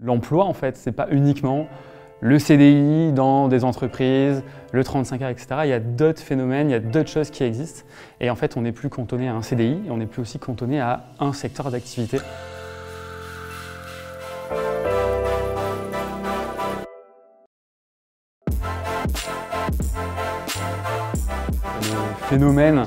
L'emploi, en fait, c'est pas uniquement le CDI dans des entreprises, le 35 heures, etc. Il y a d'autres phénomènes, il y a d'autres choses qui existent. Et en fait, on n'est plus cantonné à un CDI, et on n'est plus aussi cantonné à un secteur d'activité. Le phénomène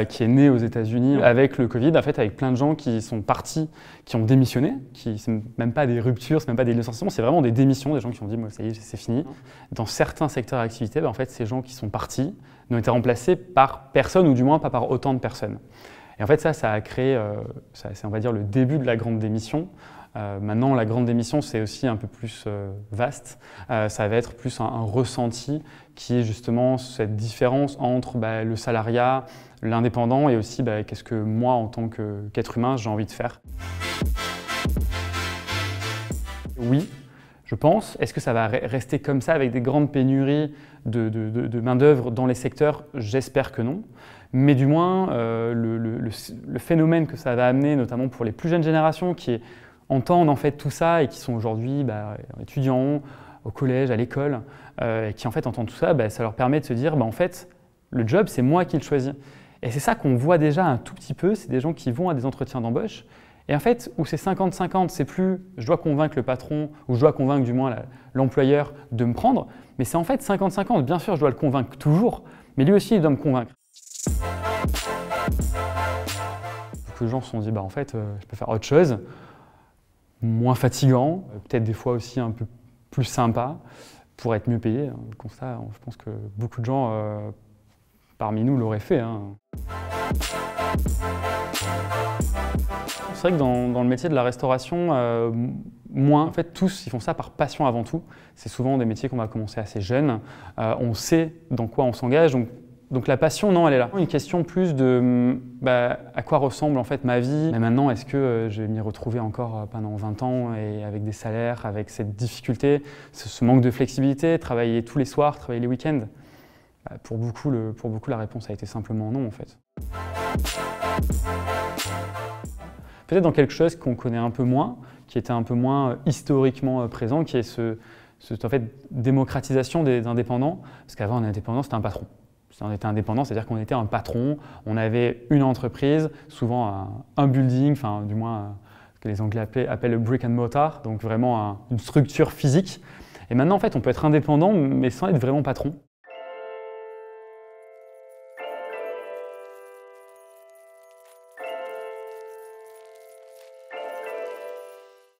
qui est né aux États-Unis avec le Covid, en fait, avec plein de gens qui sont partis, qui ont démissionné, c'est même pas des ruptures, c'est même pas des licenciements, c'est vraiment des démissions, des gens qui ont dit moi ça y est, c'est fini. Dans certains secteurs d'activité, en fait, ces gens qui sont partis n'ont été remplacés par personne, ou du moins pas par autant de personnes. Et en fait, ça a créé, c'est on va dire le début de la grande démission. Maintenant, la grande démission, c'est aussi un peu plus vaste. Ça va être plus un ressenti qui est justement cette différence entre le salariat, l'indépendant et aussi qu'est-ce que moi, en tant qu'être humain, j'ai envie de faire. Oui, je pense. Est-ce que ça va rester comme ça avec des grandes pénuries de main-d'œuvre dans les secteurs? J'espère que non. Mais du moins, le phénomène que ça va amener, notamment pour les plus jeunes générations qui entendent en fait tout ça et qui sont aujourd'hui étudiants, au collège, à l'école, et qui en fait entendent tout ça, ça leur permet de se dire en fait, le job, c'est moi qui le choisis. Et c'est ça qu'on voit déjà un tout petit peu, c'est des gens qui vont à des entretiens d'embauche. Et en fait, où c'est 50-50, c'est plus je dois convaincre le patron, ou je dois convaincre du moins l'employeur de me prendre, mais c'est en fait 50-50. Bien sûr, je dois le convaincre toujours, mais lui aussi, il doit me convaincre. Beaucoup de gens se sont dit, en fait, je peux faire autre chose, moins fatigant, peut-être des fois aussi un peu plus sympa, pour être mieux payé. Le constat, je pense que beaucoup de gens parmi nous l'auraient fait. C'est vrai que dans le métier de la restauration, moins. En fait, tous, ils font ça par passion avant tout. C'est souvent des métiers qu'on va commencer assez jeunes. On sait dans quoi on s'engage. Donc la passion, non, elle est là. Une question plus de à quoi ressemble en fait ma vie. Mais maintenant, est-ce que je vais m'y retrouver encore pendant 20 ans et avec des salaires, avec cette difficulté, ce manque de flexibilité, travailler tous les soirs, travailler les week-ends? Pour beaucoup, la réponse a été simplement non en fait. Peut-être dans quelque chose qu'on connaît un peu moins, qui était un peu moins historiquement présent, qui est cette en fait, démocratisation des indépendants. Parce qu'avant, un indépendant, c'était un patron. Si on était indépendant, c'est-à-dire qu'on était un patron, on avait une entreprise, souvent un building, enfin du moins ce que les Anglais appellent le brick and mortar, donc vraiment une structure physique. Et maintenant, en fait, on peut être indépendant, mais sans être vraiment patron.